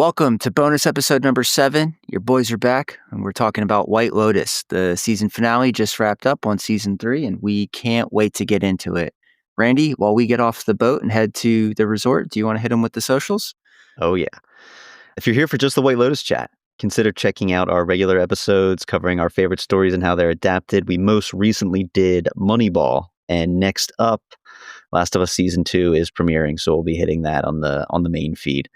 Welcome to bonus episode number 7. Your boys are back, and we're talking about White Lotus. The season finale just wrapped up on season 3, and we can't wait to get into it. Randy, while we get off the boat and head to the resort, do you want to hit them with the socials? Oh, yeah. If you're here for just the White Lotus chat, consider checking out our regular episodes covering our favorite stories and how they're adapted. We most recently did Moneyball, and next up, Last of Us Season 2 is premiering, so we'll be hitting that on the main feed.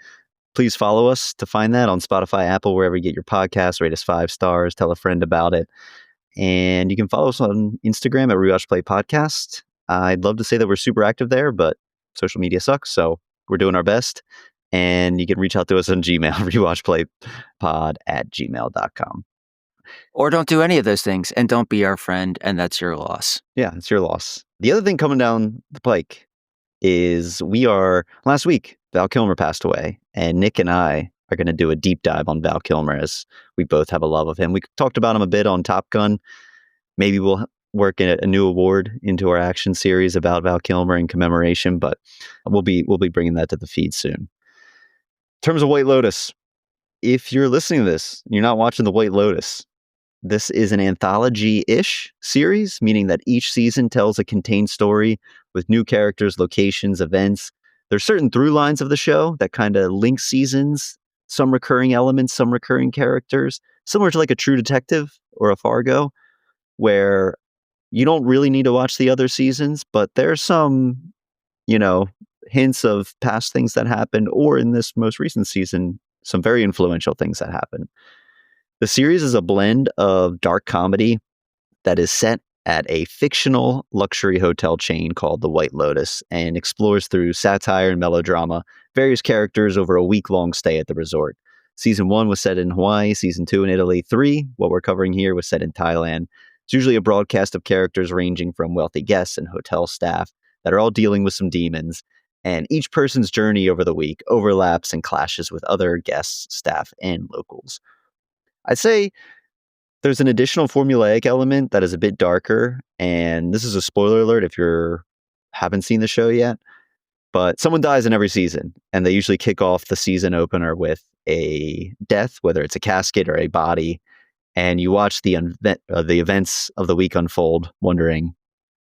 Please follow us to find that on Spotify, Apple, wherever you get your podcasts. Rate us 5 stars, tell a friend about it. And you can follow us on Instagram at Rewatch Play Podcast. I'd love to say that we're super active there, but social media sucks, so we're doing our best. And you can reach out to us on Gmail, rewatchplaypod@gmail.com. Or don't do any of those things, and don't be our friend, and that's your loss. Yeah, it's your loss. The other thing coming down the pike is last week, Val Kilmer passed away, and Nick and I are going to do a deep dive on Val Kilmer as we both have a love of him. We talked about him a bit on Top Gun. Maybe we'll work in a new award into our action series about Val Kilmer in commemoration, but we'll be bringing that to the feed soon. In terms of White Lotus, if you're listening to this, you're not watching the White Lotus, this is an anthology-ish series, meaning that each season tells a contained story with new characters, locations, events. There's certain through lines of the show that kind of link seasons, some recurring elements, some recurring characters, similar to like a True Detective or a Fargo, where you don't really need to watch the other seasons, but there's some, hints of past things that happened, or in this most recent season, some very influential things that happened. The series is a blend of dark comedy that is set at a fictional luxury hotel chain called the White Lotus and explores through satire and melodrama various characters over a week-long stay at the resort. Season 1 was set in Hawaii, Season 2 in Italy, 3, what we're covering here, was set in Thailand. It's usually a broadcast of characters ranging from wealthy guests and hotel staff that are all dealing with some demons, and each person's journey over the week overlaps and clashes with other guests, staff, and locals. I'd say there's an additional formulaic element that is a bit darker, and this is a spoiler alert if you haven't seen the show yet, but someone dies in every season, and they usually kick off the season opener with a death, whether it's a casket or a body, and you watch the events of the week unfold, wondering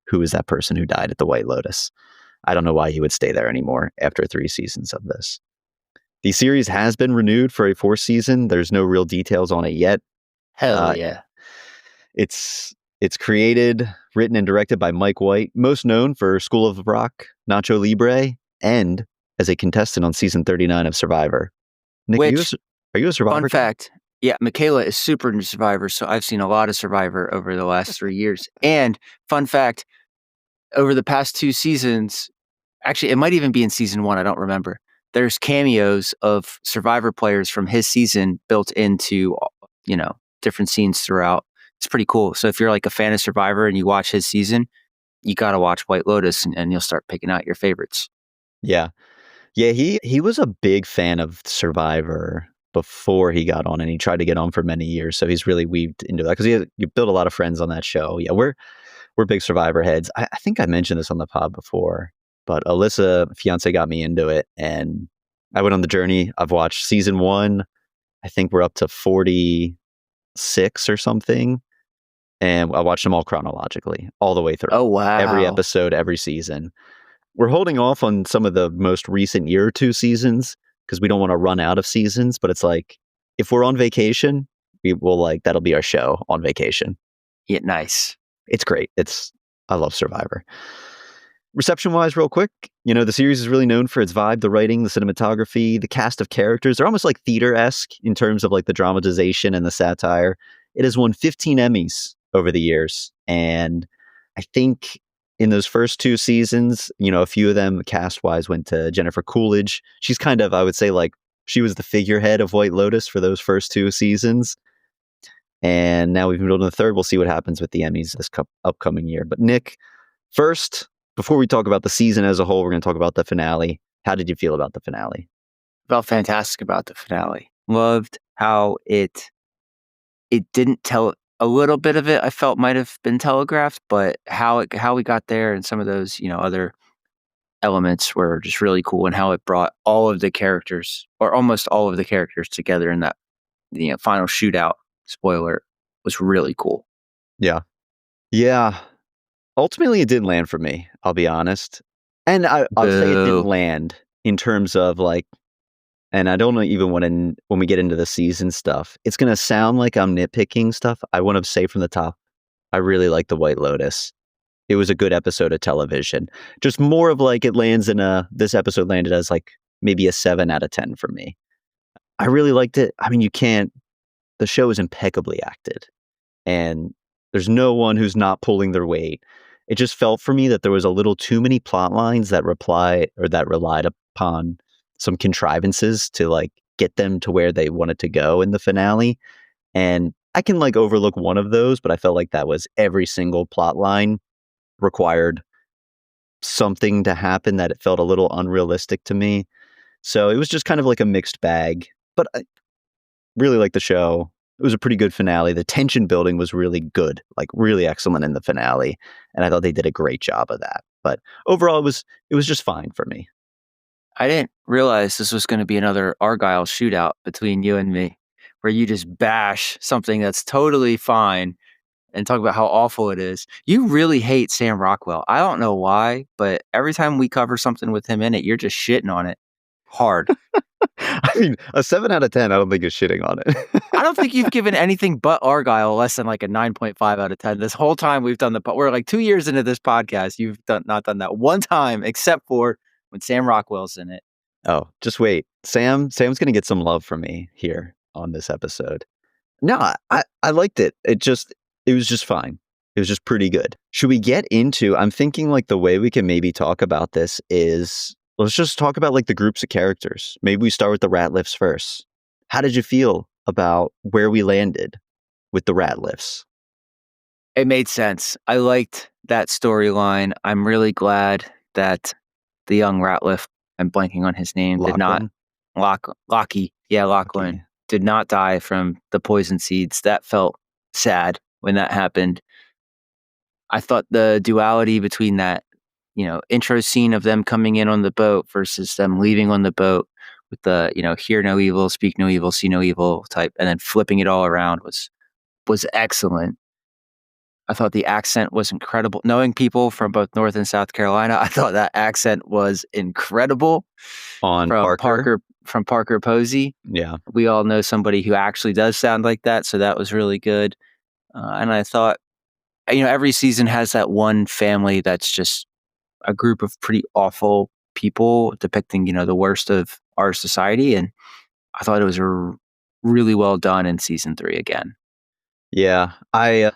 who is that person who died at the White Lotus. I don't know why he would stay there anymore after 3 seasons of this. The series has been renewed for a 4th season. There's no real details on it yet. Hell yeah. It's created, written, and directed by Mike White, most known for School of Rock, Nacho Libre, and as a contestant on season 39 of Survivor. Nick, are you a Survivor? Fun fact, yeah, Michaela is super into Survivor, so I've seen a lot of Survivor over the last 3 years. And fun fact, over the past 2 seasons, actually, it might even be in season 1, I don't remember. There's cameos of Survivor players from his season built into, different scenes throughout. It's pretty cool. So if you're like a fan of Survivor and you watch his season, you got to watch White Lotus and you'll start picking out your favorites. Yeah. Yeah, he was a big fan of Survivor before he got on, and he tried to get on for many years. So he's really weaved into that because you built a lot of friends on that show. Yeah, we're big Survivor heads. I think I mentioned this on the pod before, but Alyssa, fiance, got me into it, and I went on the journey. I've watched season 1. I think we're up to 46 or something, and I watched them all chronologically, all the way through. Oh, wow. Every episode, every season. We're holding off on some of the most recent year or 2 seasons because we don't want to run out of seasons, but it's like, if we're on vacation, we will that'll be our show on vacation. Yeah, nice. It's great. I love Survivor. Reception-wise, real quick, the series is really known for its vibe, the writing, the cinematography, the cast of characters. They're almost like theater-esque in terms of the dramatization and the satire. It has won 15 Emmys over the years, and I think in those first 2 seasons, a few of them cast-wise went to Jennifer Coolidge. She's kind of, I would say, she was the figurehead of White Lotus for those first 2 seasons. And now we've moved on to the 3rd. We'll see what happens with the Emmys this upcoming year. But Nick, first, before we talk about the season as a whole, we're going to talk about the finale. How did you feel about the finale? Felt fantastic about the finale. Loved how it didn't tell a little bit of it. I felt might have been telegraphed, but how we got there and some of those, other elements were just really cool, and how it brought all of the characters, or almost all of the characters, together in that final shootout. Spoiler, was really cool. Yeah. Yeah. Ultimately, it didn't land for me, I'll be honest. And I'll say it didn't Boo. land in terms of like, and I don't know even when we get into the season stuff, it's going to sound like I'm nitpicking stuff. I want to say from the top, I really like the White Lotus. It was a good episode of television. Just more of like it lands in this episode landed as like maybe a 7 out of 10 for me. I really liked it. I mean, the show is impeccably acted, and there's no one who's not pulling their weight. It just felt for me that there was a little too many plot lines that relied upon some contrivances to like get them to where they wanted to go in the finale. And I can like overlook one of those, but I felt like that was every single plot line required something to happen that it felt a little unrealistic to me. So it was just kind of like a mixed bag, but I really liked the show. It was a pretty good finale. The tension building was really good, like really excellent in the finale. And I thought they did a great job of that. But overall, it was just fine for me. I didn't realize this was going to be another Argyle shootout between you and me, where you just bash something that's totally fine and talk about how awful it is. You really hate Sam Rockwell. I don't know why, but every time we cover something with him in it, you're just shitting on it hard. I mean, a 7 out of 10, I don't think is shitting on it. I don't think you've given anything but Argyle less than like a 9.5 out of 10. This whole time we've done we're like 2 years into this podcast. You've not done that one time, except for when Sam Rockwell's in it. Oh, just wait. Sam's going to get some love from me here on this episode. No, I liked it. It was just fine. It was just pretty good. Should we get into, I'm thinking like the way we can maybe talk about this is, let's just talk about like the groups of characters. Maybe we start with the Ratliffs first. How did you feel about where we landed with the Ratliffs? It made sense. I liked that storyline. I'm really glad that the young Ratliff, I'm blanking on his name, did not, Lockie. Yeah, Lachlan. Okay. Did not die from the poison seeds. That felt sad when that happened. I thought the duality between that, intro scene of them coming in on the boat versus them leaving on the boat with the, hear no evil, speak no evil, see no evil type, and then flipping it all around was excellent. I thought the accent was incredible. Knowing people from both North and South Carolina, I thought that accent was incredible. On From Parker? From Parker Posey. Yeah. We all know somebody who actually does sound like that, so that was really good. And I thought, every season has that one family that's just a group of pretty awful people depicting, the worst of our society. And I thought it was really well done in season 3 again. Yeah. I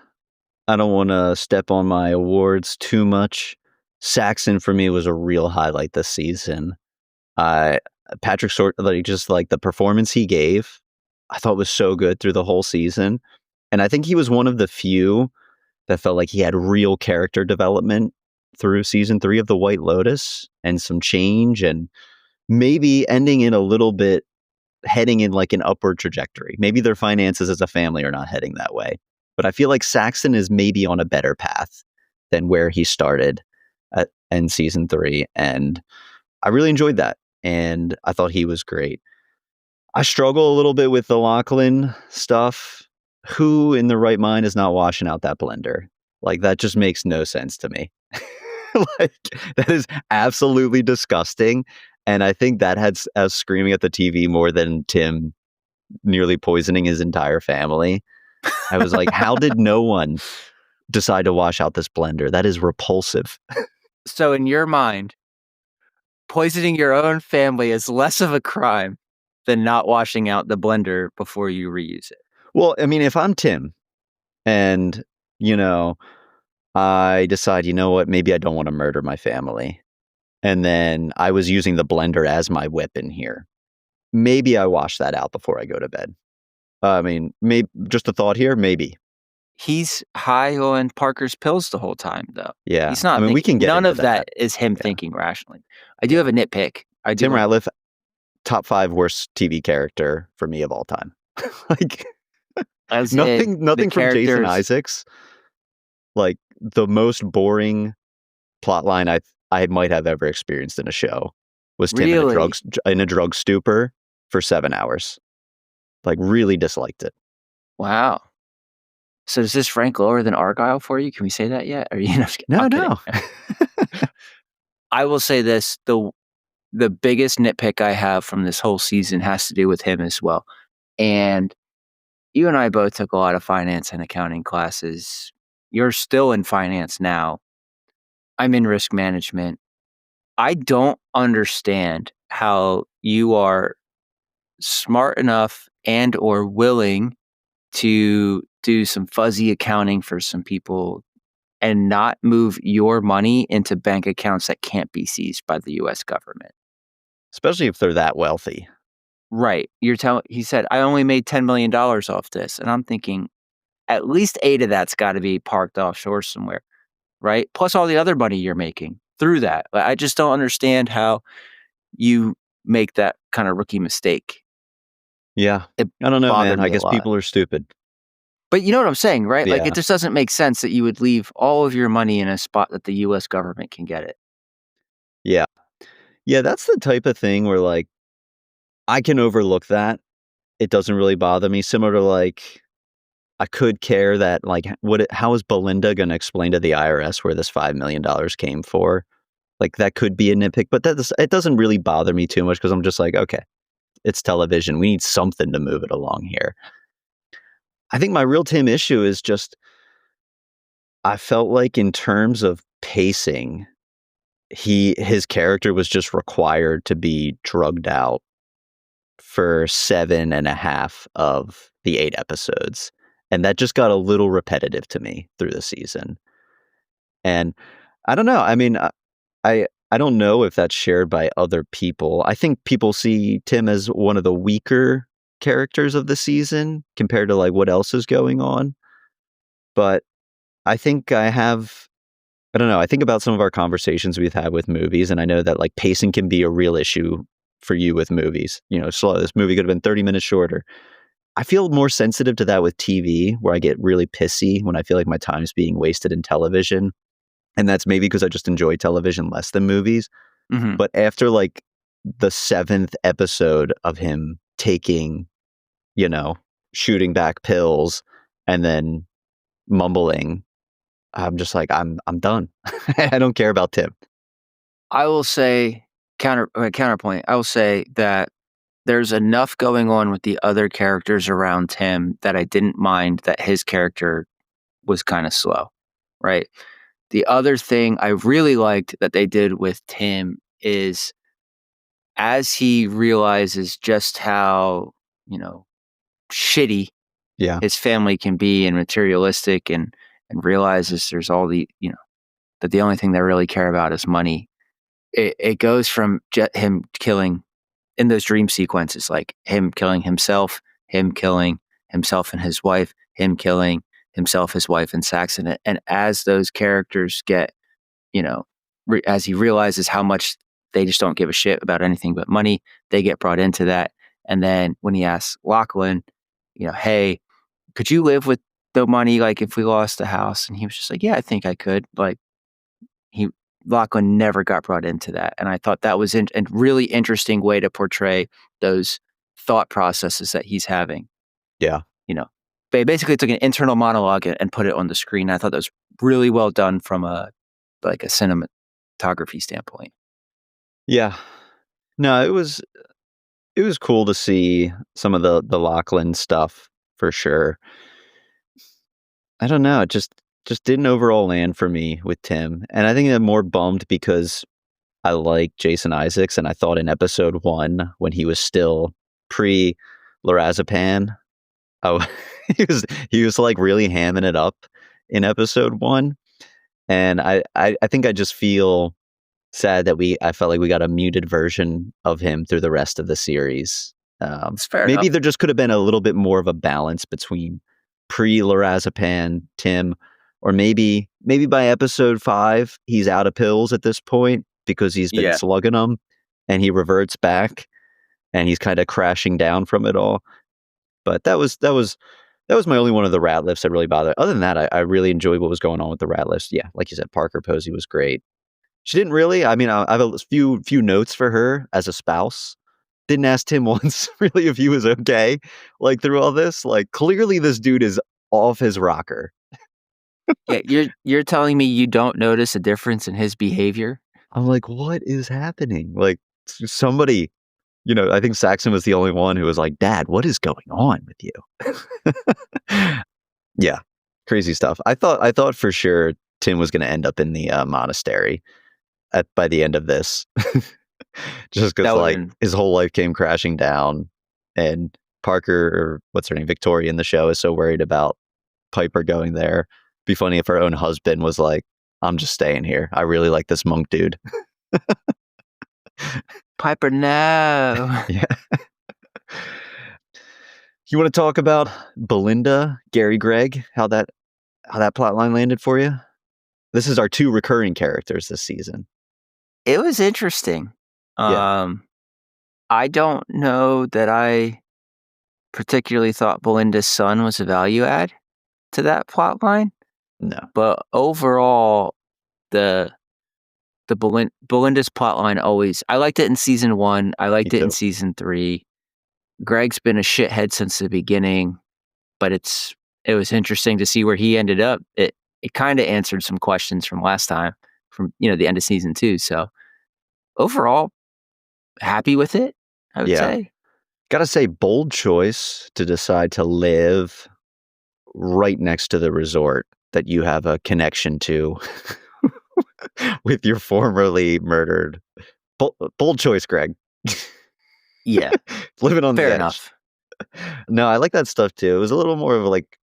don't want to step on my awards too much. Saxon for me was a real highlight this season. Patrick just like the performance he gave, I thought was so good through the whole season. And I think he was one of the few that felt like he had real character development through season 3 of The White Lotus and some change, and maybe ending in a little bit heading in like an upward trajectory. Maybe their finances as a family are not heading that way. But I feel like Saxon is maybe on a better path than where he started in season 3. And I really enjoyed that. And I thought he was great. I struggle a little bit with the Lachlan stuff. Who in the right mind is not washing out that blender? Like, that just makes no sense to me. Like, that is absolutely disgusting. And I think that had us screaming at the TV more than Tim nearly poisoning his entire family. I was like, how did no one decide to wash out this blender? That is repulsive. So in your mind, poisoning your own family is less of a crime than not washing out the blender before you reuse it. Well, I mean, if I'm Tim and, I decide, what, maybe I don't want to murder my family, and then I was using the blender as my weapon here, maybe I wash that out before I go to bed. I mean, maybe just a thought here, maybe. He's high on Parker's pills the whole time, though. Yeah. He's not. I mean, we can get none into of that is him thinking rationally. I do have a nitpick. Tim Ratliff, top 5 worst TV character for me of all time. Like, nothing from Jason Isaacs. Like, the most boring plot line I might have ever experienced in a show was Tim Really? in a drug stupor for 7 hours. Like, really disliked it. Wow. So does this rank lower than Argyle for you? Can we say that yet? Or you know, I'm No, kidding. no. I will say this, the biggest nitpick I have from this whole season has to do with him as well. And you and I both took a lot of finance and accounting classes. You're still in finance now. I'm in risk management. I don't understand how you are smart enough and or willing to do some fuzzy accounting for some people and not move your money into bank accounts that can't be seized by the US government. Especially if they're that wealthy. Right. He said, I only made $10 million off this. And I'm thinking, at least 8 of that's got to be parked offshore somewhere, right? Plus all the other money you're making through that. I just don't understand how you make that kind of rookie mistake. Yeah. It I don't know, bothered man. I me a guess lot. people are stupid. But you know what I'm saying, right? Like, it Yeah. just doesn't make sense that you would leave all of your money in a spot that the US government can get it. Yeah. Yeah, that's the type of thing where, like, I can overlook that. It doesn't really bother me. Similar to, like, I could care that, like, how is Belinda gonna explain to the IRS where this $5 million came for? Like, that could be a nitpick, but it doesn't really bother me too much because 'cause I'm just like, "Okay, it's television. We need something to move it along here." I think my real Tim issue is just I felt like in terms of pacing, his character was just required to be drugged out for 7.5 of the 8 episodes, and that just got a little repetitive to me through the season, and I don't know, I mean, I don't know if that's shared by other people. I think people see Tim as one of the weaker characters of the season compared to, like, what else is going on, but I think I don't know, I think about some of our conversations we've had with movies, and I know that, like, pacing can be a real issue for you with movies, slow, this movie could have been 30 minutes shorter. I feel more sensitive to that with TV, where I get really pissy when I feel like my time's being wasted in television, and that's maybe because I just enjoy television less than movies, Mhm. but after, like, the 7th episode of him taking, you know, shooting back pills and then mumbling, I'm just like, I'm done. I don't care about Tim. I will say counterpoint, I will say that there's enough going on with the other characters around him that I didn't mind that his character was kinda slow, right? The other thing I really liked that they did with Tim is as he realizes just how, you know, shitty Yeah. his family can be and materialistic and realizes there's all that the only thing they really care about is money. It goes from him killing in those dream sequences, like him killing himself and his wife, him killing himself, his wife, and Saxon. And as those characters get, you know, as he realizes how much they just don't give a shit about anything but money, they get brought into that. And then when he asks Lachlan, hey, could you live with the money, like if we lost the house? And he was just like, yeah, I think I could. Like he Lachlan never got brought into that, and I thought that was a really interesting way to portray those thought processes that he's having. Yeah. You know, they basically took an internal monologue and put it on the screen. I thought that was really well done from a cinematography standpoint. Yeah. No, it was cool to see some of the Lachlan stuff for sure. I don't know, it just didn't overall land for me with Tim, and I think I'm more bummed because I like Jason Isaacs, and I thought in episode 1 when he was still pre-lorazepam, oh, he was, like, really hamming it up in episode 1, and I think I just feel sad that I felt like we got a muted version of him through the rest of the series. It's fair Maybe enough. there just could have been a little bit more of a balance between pre-lorazepam Tim, or maybe by episode 5, he's out of pills at this point because he's been Yeah. slugging them, and he reverts back, and he's kinda crashing down from it all. But that was my only one of the rat lifts that really bothered. Other than that, I really enjoyed what was going on with the rat lifts. Yeah, like you said, Parker Posey was great. She didn't really. I mean, I have a few notes for her as a spouse. Didn't ask Tim once really if he was okay, like, through all this. Like, clearly this dude is off his rocker. Yeah, you're telling me you don't notice a difference in his behavior? I'm like, "What is happening?" Like, somebody, I think Saxon was the only one who was like, "Dad, what is going on with you?" Yeah, crazy stuff. I thought for sure Tim was gonna end up in the, monastery by the end of this. Just That because, would've like, been his whole life came crashing down, and Parker, or what's her name, Victoria in the show, is so worried about Piper going there. Be funny if her own husband was like, "I'm just staying here. I really like this monk dude." Piper, no. Yeah. You wanna talk about Belinda, Gary Gregg, how that plot line landed for you? This is our 2 recurring characters this season. It was interesting. Yeah. Um, I don't know that I particularly thought Belinda's son was a value add to that plot line, No, but overall, the Belinda's plot line always I liked it in season 1, I me liked it in too. season 3. Greg's been a shithead since the beginning, but it was interesting to see where he ended up. It kinda answered some questions from last time, from, the end of season 2, so overall, happy with it, I would Yeah. say. Gotta say, bold choice to decide to live right next to the resort that you have a connection to with your formerly murdered. Bold choice, Greg. Yeah, Living on the fair edge. enough. No, I like that stuff too. It was a little more of like,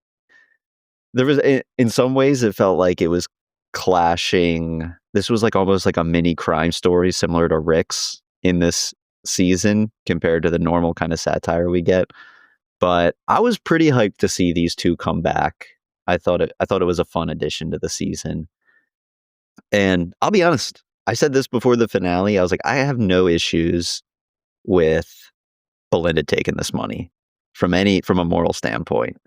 there was in some ways it felt like it was clashing. This was like almost like a mini crime story similar to Rick's in this season compared to the normal kind of satire we get. But I was pretty hyped to see these 2 come back. I thought it was a fun addition to the season. And I'll be honest, I said this before the finale. I was like, I have no issues with Belinda taking this money from a moral standpoint.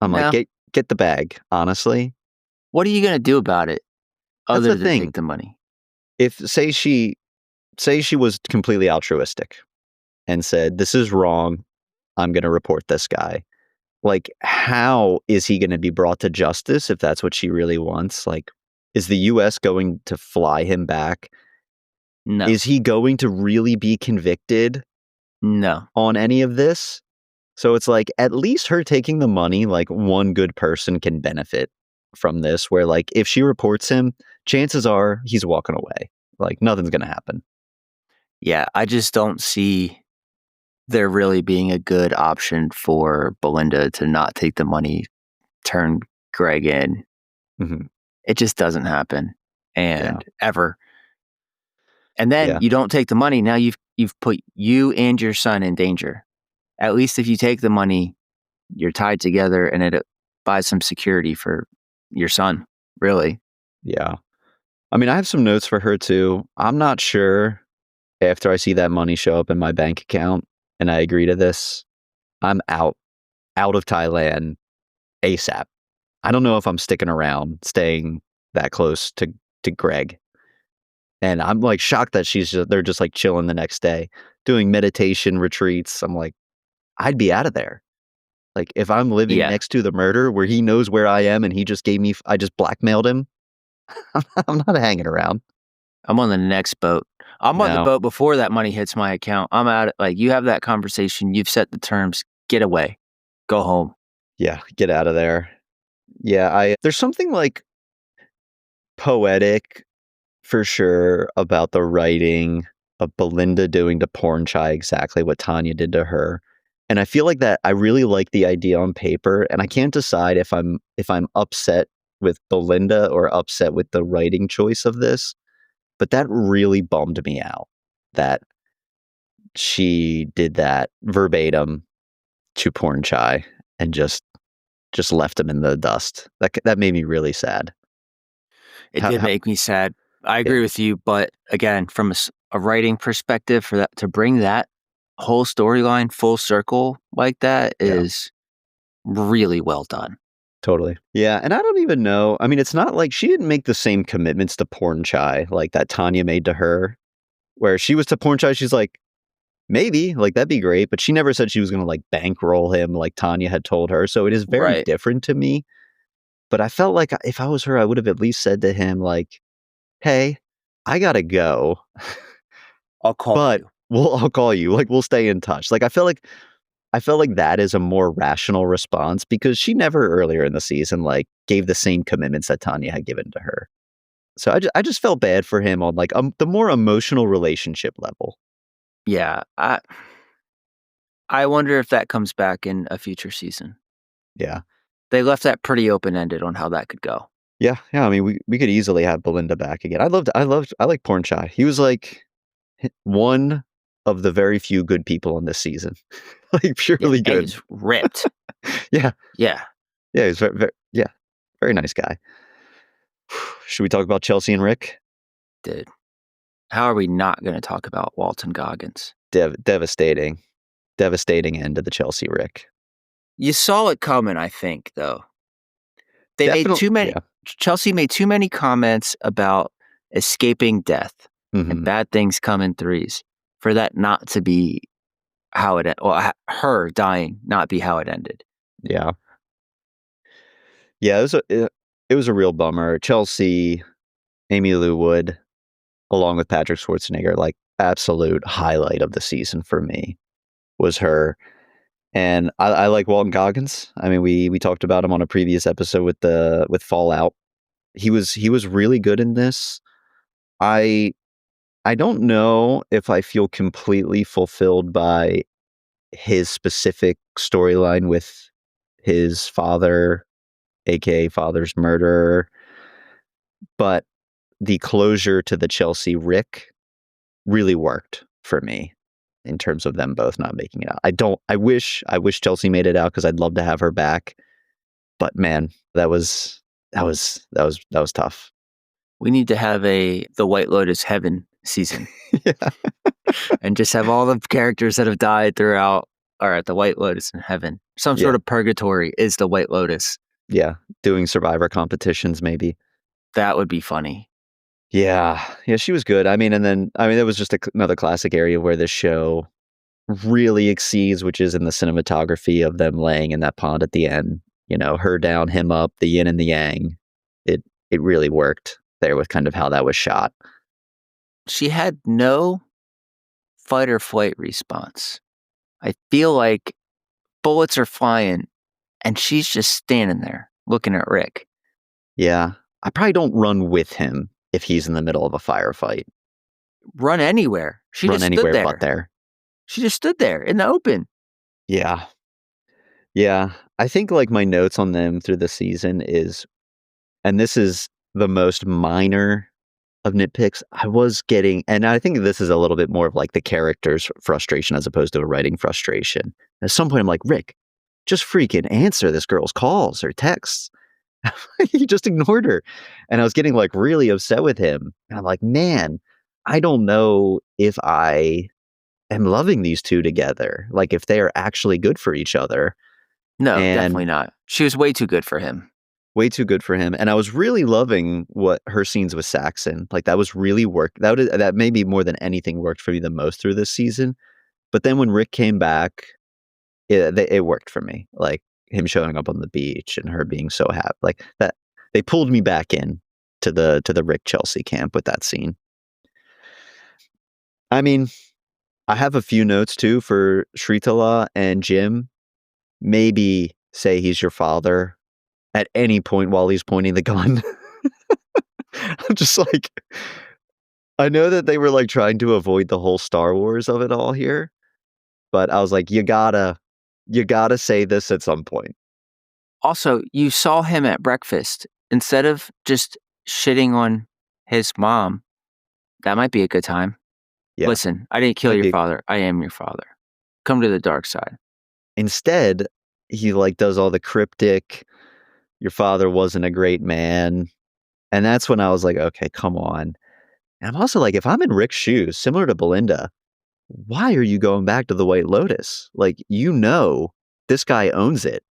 I'm like, No. get the bag, honestly. What are you gonna do about it That's other the than take thing. the money? If say she was completely altruistic and said, "This is wrong. I'm going to report this guy." Like, how is he gonna be brought to justice if that's what she really wants? Like, is the US going to fly him back? No. Is he going to really be convicted No. on any of this? So it's like, at least her taking the money, like, one good person can benefit from this, where, like, if she reports him, chances are he's walking away. Like, nothing's gonna happen. Yeah, I just don't see there really being a good option for Belinda to not take the money, turn Greg in. Mhm. It just doesn't happen, Yeah. and ever. And then Yeah. you don't take the money, now you've put you and your son in danger. At least if you take the money, you're tied together and it buys some security for your son, really. Yeah. I mean, I have some notes for her too. I'm not sure after I see that money show up in my bank account and I agree to this, I'm out of Thailand ASAP. I don't know if I'm sticking around, staying that close to Greg. And I'm like shocked that they're just like chilling the next day, doing meditation retreats. I'm like, I'd be out of there. Like, if I'm living Yeah. next to the murder where he knows where I am and he just I just blackmailed him, I'm not hanging around. I'm on the next boat. I'm on the No. boat before that money hits my account. I'm out. Like, you have that conversation. You've set the terms. Get away. Go home. Yeah, get out of there. Yeah, there's something like poetic for sure about the writing of Belinda doing to Porn Chai exactly what Tanya did to her. And I feel like that I really like the idea on paper, and I can't decide if I'm upset with Belinda or upset with the writing choice of this, but that really bummed me out that she did that verbatim to Porn Chai and just left him in the dust. That made me really sad. It did How make me sad. I yeah, agree with you, but again, from a writing perspective, for that to bring that whole storyline full circle like that yeah. is really well done. Totally. Yeah, and I don't even know. I mean, it's not like she didn't make the same commitments to Porn Chai like that Tanya made to her, where she was to Porn Chai, she's like, maybe, like that'd be great, but she never said she was gonna like bankroll him like Tanya had told her. So it is very Right. different to me. But I felt like if I was her, I would have at least said to him, like, hey, I gotta go, I'll call but you. I'll call you. Like, we'll stay in touch. Like I felt like that is a more rational response because she never earlier in the season like gave the same commitments that Tanya had given to her. So I just felt bad for him on like the more emotional relationship level. Yeah. I wonder if that comes back in a future season. Yeah. They left that pretty open-ended on how that could go. Yeah. Yeah. I mean, we could easily have Belinda back again. I like Porn Chai. He was like one of the very few good people on this season. Like Yeah, purely and good. he's ripped. Yeah. Yeah, Yeah. He's yeah. Very nice guy. Should we talk about Chelsea and Rick? dude. How are we not gonna talk about Walton Goggins? Devastating. Devastating end to the Chelsea Rick. You saw it coming, I think, though. They made Definitely. too many Yeah. Chelsea made too many comments about escaping death and Hmm. bad things come in threes for that not to be how it her dying not be how it ended. Yeah. Yeah. It was a real bummer. Chelsea, Amy Lou Wood, along with Patrick Schwarzenegger, like absolute highlight of the season for me was her. And I like Walton Goggins. I mean, we talked about him on a previous episode with Fallout. He was really good in this. I I don't know if I feel completely fulfilled by his specific storyline with his father, aka father's murderer, but the closure to the Chelsea Rick really worked for me in terms of them both not making it out. I wish Chelsea made it out because I'd love to have her back. But man, that was tough. We need to have the White Lotus Heaven season Yeah. and just have all the characters that have died throughout are at the White Lotus in heaven. Some Yeah. sort of purgatory is the White Lotus. Yeah. Doing survivor competitions maybe. That would be funny. Yeah. Yeah, she was good. I mean, it was just another classic area where this show really exceeds, which is in the cinematography of them laying in that pond at the end. You know, her down, him up, the yin and the yang. It really worked there with kind of how that was shot. She had no fight or flight response. I feel like bullets are flying and she's just standing there looking at Rick. Yeah. I probably don't run with him if he's in the middle of a firefight. Run anywhere. She Run just stood anywhere but there. there. She just stood there in the open. Yeah. Yeah. I think like my notes on them through the season is, and this is the most minor of nitpicks, I was getting, and I think this is a little bit more of like the character's frustration as opposed to a writing frustration. At some point, I'm like, Rick, just freaking answer this girl's calls or texts. He just ignored her. And I was getting like really upset with him. And I'm like, man, I don't know if I am loving these two together. Like if they are actually good for each other. No, And definitely not. She was way too good for him. way too good for him. And I was really loving what her scenes with Saxon. Like that was really that maybe more than anything worked for me the most through this season. But then when Rick came back, it worked for me. Like him showing up on the beach and her being so happy. Like that they pulled me back in to the Rick Chelsea camp with that scene. I mean, I have a few notes too for Shritala and Jim. Maybe say he's your father at any point while he's pointing the gun. I'm just like, I know that they were like trying to avoid the whole Star Wars of it all here, but I was like, you gotta say this at some point. Also, you saw him at breakfast. Instead of just shitting on his mom, that might be a good time. Yeah, Listen, I didn't kill might your be. father. I am your father. Come to the dark side. Instead, he like does all the cryptic, your father wasn't a great man. And that's when I was like, okay, come on. And I'm also like, if I'm in Rick's shoes, similar to Belinda, why are you going back to the White Lotus? Like, you know, this guy owns it.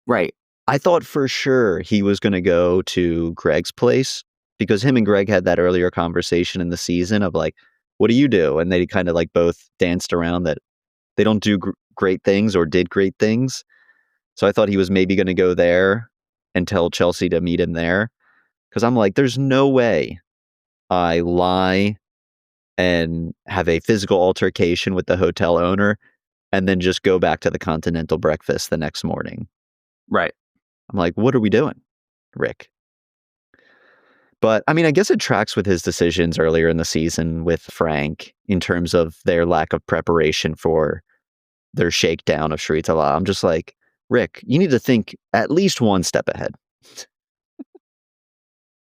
Right. I thought for sure he was going to go to Greg's place because him and Greg had that earlier conversation in the season of like, what do you do? And they kind of like both danced around that they don't do great things or did great things. So I thought he was maybe going to go there and tell Chelsea to meet him there. Because I'm like, there's no way I lie and have a physical altercation with the hotel owner and then just go back to the continental breakfast the next morning. Right. I'm like, what are we doing, Rick? But I mean, I guess it tracks with his decisions earlier in the season with Frank in terms of their lack of preparation for their shakedown of Shritala. I'm just like, Rick, you need to think at least one step ahead.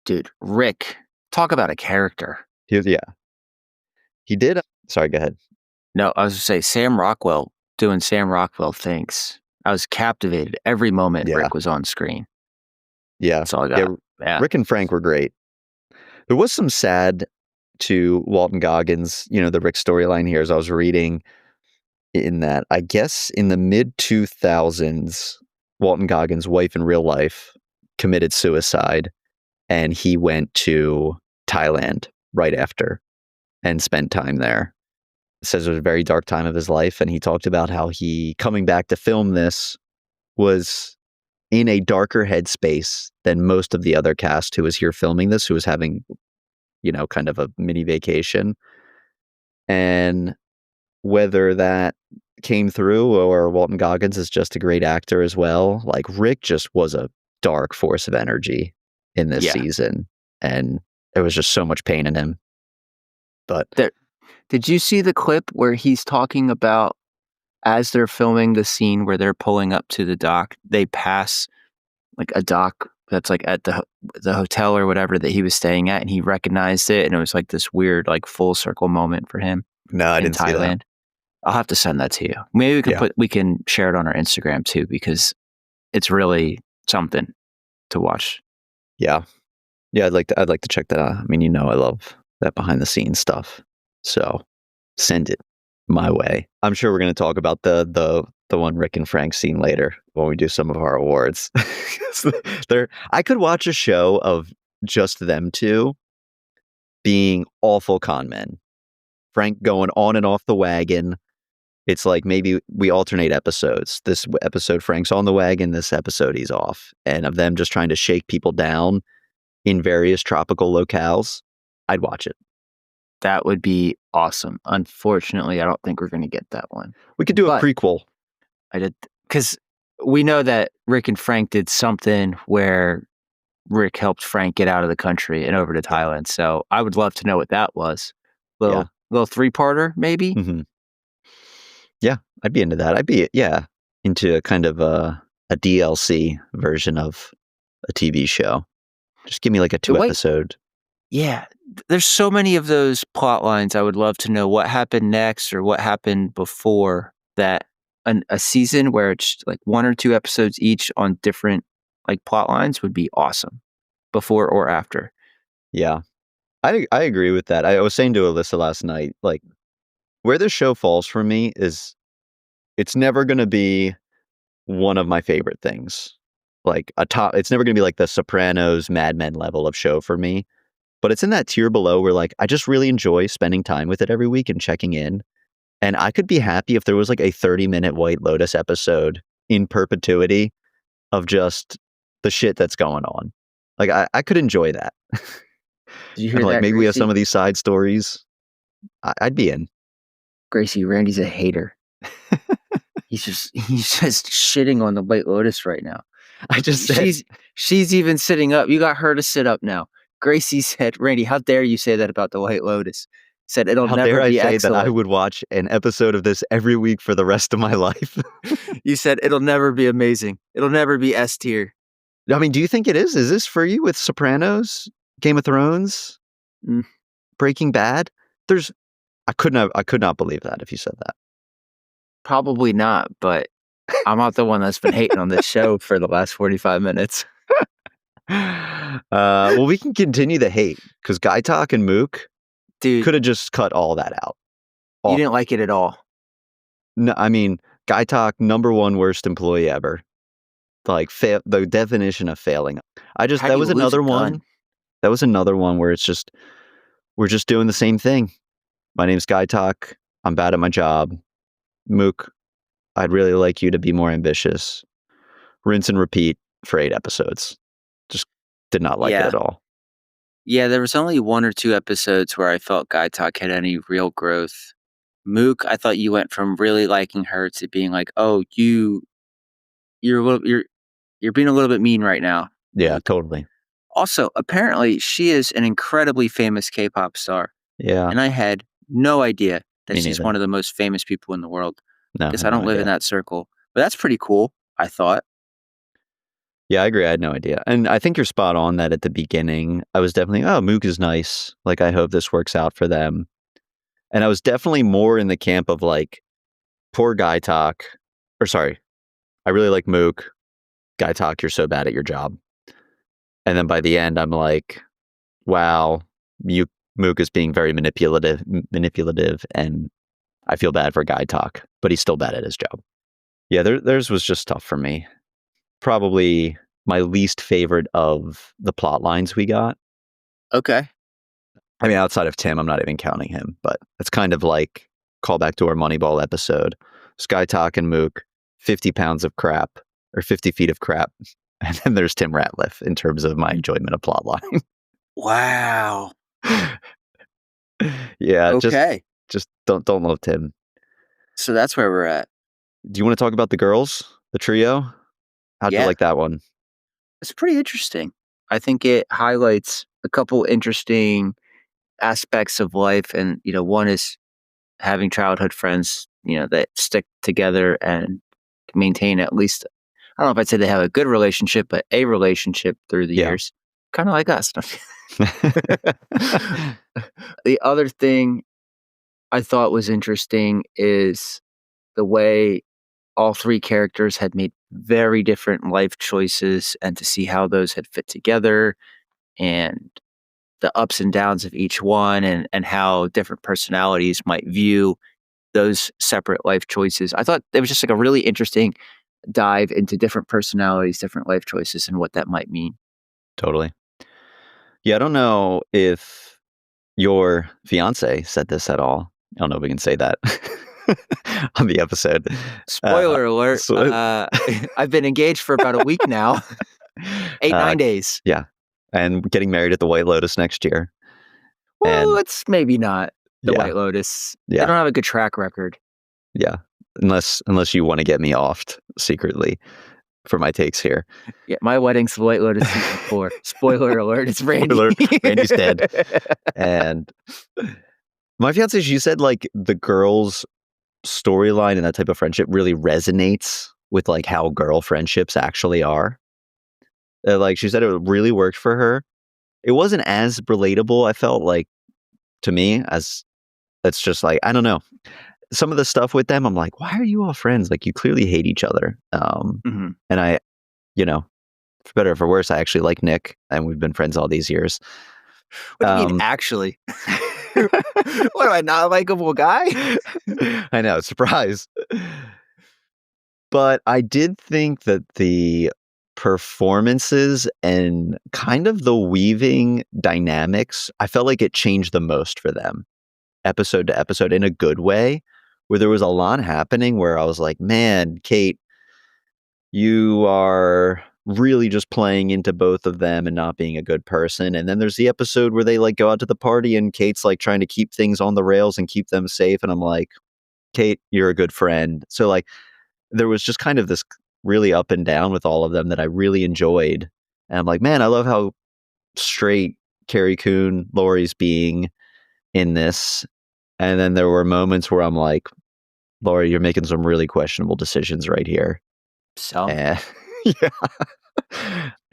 Dude, Rick, talk about a character. Yeah. He did. Sorry, go ahead. No, I was going to say Sam Rockwell doing Sam Rockwell things. I was captivated every moment Yeah. Rick was on screen. Yeah. That's all I got. Yeah. Rick and Frank were great. There was some sad to Walton Goggins, the Rick storyline here as I was reading in that, I guess in the mid 2000s, Walton Goggins' wife in real life committed suicide and he went to Thailand right after and spent time there. It says it was a very dark time of his life. And he talked about how he coming back to film this was in a darker headspace than most of the other cast who was here filming this, who was having, kind of a mini vacation. And whether that came through or Walton Goggins is just a great actor as well, like Rick just was a dark force of energy in this season. And there was just so much pain in him. But did you see the clip where he's talking about as they're filming the scene where they're pulling up to the dock, they pass like a dock that's like at the hotel or whatever that he was staying at, and he recognized it, and it was like this weird like full circle moment for him. No, I didn't Thailand. See that. I'll have to send that to you. Maybe we can share it on our Instagram too, because it's really something to watch. Yeah. I'd like to check that out. I mean, I love that behind the scenes stuff. So send it my way. I'm sure we're going to talk about the one Rick and Frank scene later when we do some of our awards. I could watch a show of just them two being awful con men. Frank going on and off the wagon. It's like maybe we alternate episodes. This episode Frank's on the wagon, this episode he's off. And of them just trying to shake people down in various tropical locales. I'd watch it. That would be awesome. Unfortunately, I don't think we're going to get that one. We could do a prequel. I did, because we know that Rick and Frank did something where Rick helped Frank get out of the country and over to Thailand. So I would love to know what that was. Little 3-parter, maybe? Mm-hmm. Yeah, I'd be into that. I'd be, into kind of a DLC version of a TV show. Just give me like a 2-episode. Yeah, there's so many of those plot lines. I would love to know what happened next or what happened before that. A season where it's like 1 or 2 episodes each on different like plot lines would be awesome, before or after. Yeah, I agree with that. I was saying to Alyssa last night, like where this show falls for me is it's never going to be one of my favorite things. Like it's never going to be like the Sopranos, Mad Men level of show for me. But it's in that tier below where like I just really enjoy spending time with it every week and checking in. And I could be happy if there was like a 30-minute White Lotus episode in perpetuity of just the shit that's going on. Like I could enjoy that. Did you hear that? Like maybe Gracie? we have some of these side stories. I'd be in. Gracie, Randy's a hater. he's just shitting on the White Lotus right now. I just said she's even sitting up. You got her to sit up now. Gracie said, "Randy, how dare you say that about the White Lotus?" Said it'll how never dare be I say excellent. that I would watch an episode of this every week for the rest of my life. You said it'll never be amazing. It'll never be S tier. I mean, do you think it is? Is this for you with Sopranos, Game of Thrones, Breaking Bad? I could not believe that if you said that. Probably not, but I'm not the one that's been hating on this show for the last 45 minutes. Well, we can continue the hate because Guy Talk and Mook could have just cut all that out. You didn't like it at all. No, I mean, Guy Talk, #1 worst employee ever. like the definition of failing. How do That you was lose a another gun? one. That was another one where it's just we're just doing the same thing. My name's Guy Talk. I'm bad at my job. Mook, I'd really like you to be more ambitious. Rinse and repeat for 8 episodes. Just did not like it Yeah. at all. Yeah, there was only 1 or 2 episodes where I felt Guy Talk had any real growth. Mook, I thought you went from really liking her to being like, "Oh, you're a little you're being a little bit mean right now, Yeah, Mook." totally. Also, apparently, she is an incredibly famous K-pop star, Yeah, and I had no idea that me she's neither. one of the most famous people in the world. No, I Guess had I no don't live in idea. that circle, but that's pretty cool, I thought. Yeah, I agree. I had no idea. And I think you're spot on that at the beginning, I was definitely, oh, Mook is nice. Like, I hope this works out for them. And I was definitely more in the camp of like, poor Guy Talk. Or sorry, I really like Mook. Guy Talk, you're so bad at your job. And then by the end, I'm like, wow, you Mook is being very manipulative, and I feel bad for Guy Talk, but he's still bad at his job. Yeah, theirs was just tough for me. Probably my least favorite of the plot lines we got. Okay. I mean, outside of Tim, I'm not even counting him, but it's kind of like callback to our Moneyball episode. Sky Talk and Mook, 50 pounds of crap or 50 feet of crap. And then there's Tim Ratliff in terms of my enjoyment of plotline. Wow. Yeah, Okay. just don't love Tim. So that's where we're at. Do you want to talk about the girls, the trio? How'd you Yeah. like that one? It's pretty interesting. I think it highlights a couple interesting aspects of life, and, one is having childhood friends, that stick together and maintain at least I don't know if I'd say they have a good relationship, but a relationship through the Yeah. years, kinda like us. The other thing I thought was interesting is the way all 3 characters had made very different life choices and to see how those had fit together and the ups and downs of each one and how different personalities might view those separate life choices. I thought it was just like a really interesting dive into different personalities, different life choices, and what that might mean. Totally. Yeah, I don't know if your fiance said this at all. I don't know if we can say that on the episode. Spoiler alert, So, I've been engaged for about a week now. 8, uh, 9 days. yeah, and getting married at the White Lotus next year. Well, And it's maybe not the yeah, White Lotus. They yeah, don't have a good track record. yeah. Unless you want to get me offed secretly for my takes here. Yeah, my wedding's the White Lotus season 4. Spoiler alert, it's Randy. Spoiler: Randy's dead. And my fiance, she said like the girls' storyline and that type of friendship really resonates with like how girl friendships actually are. Like she said, it really worked for her. It wasn't as relatable, I felt like, to me, as it's just like, I don't know. Some of the stuff with them, I'm like, why are you all friends? Like, you clearly hate each other. Mhm. And I, you know, for better or for worse, I actually like Nick, and we've been friends all these years. What do you mean, Um, actually? What am I, not a likable guy? I know, surprise. But I did think that the performances and kind of the weaving dynamics, I felt like it changed the most for them, episode to episode, in a good way, where there was a lot happening where I was like, man, Kate, you are really just playing into both of them and not being a good person. And then there's the episode where they like go out to the party and Kate's like trying to keep things on the rails and keep them safe. And I'm like, Kate, you're a good friend. So like there was just kind of this really up and down with all of them that I really enjoyed. And I'm like, man, I love how straight Carrie Coon, Lori's being in this. And then there were moments where I'm like, Lori, you're making some really questionable decisions right here. Some. And yeah.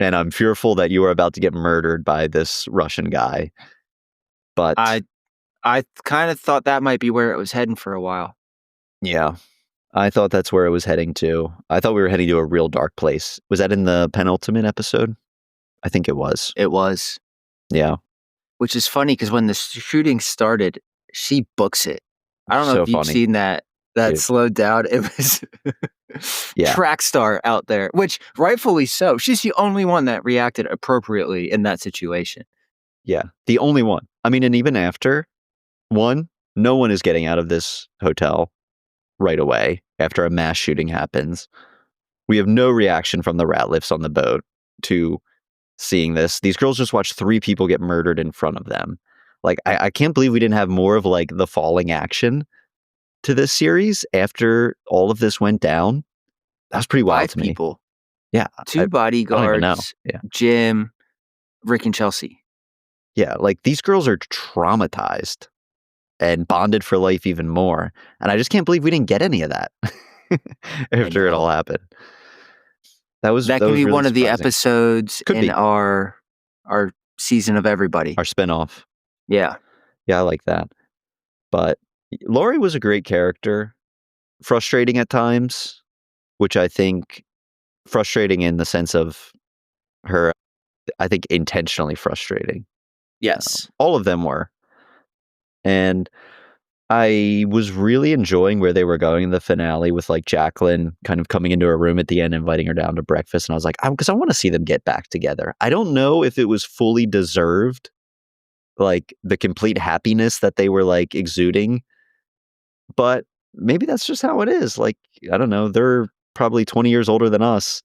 And I'm fearful that you are about to get murdered by this Russian guy. But I I kinda thought that might be where it was heading for a while. yeah, I thought that's where it was heading to. I thought we were heading to a real dark place. Was that in the penultimate episode? I think it was. It was. Yeah. Which is funny because when the shooting started, she books it. I don't know So if you've funny. seen that that Dude. slowed down. It was Yeah. track star out there, which rightfully so. She's the only one that reacted appropriately in that situation. Yeah. The only one. I mean, and even after, one, no one is getting out of this hotel right away after a mass shooting happens. We have no reaction from the Ratliffs on the boat to seeing this. These girls just watched 3 people get murdered in front of them. Like, I can't believe we didn't have more of like the falling action to this series after all of this went down. That's pretty wild 5 to me. people, Yeah. 2 I don't even know. bodyguards, Yeah. Jim, Rick, and Chelsea. Yeah. Like these girls are traumatized and bonded for life even more. And I just can't believe we didn't get any of that I after it know. all happened. That was That can be really one of the surprising. episodes Could in be our season of Everybody. our spinoff. Yeah. Yeah, I like that. But Lori was a great character. Frustrating at times, which I think frustrating in the sense of her, I think intentionally frustrating. Yes. All of them were. And I was really enjoying where they were going in the finale with like Jacqueline kind of coming into her room at the end, inviting her down to breakfast. And I was like, because I want to see them get back together. I don't know if it was fully deserved, like the complete happiness that they were like exuding, but maybe that's just how it is. Like, I don't know. They're probably 20 years older than us.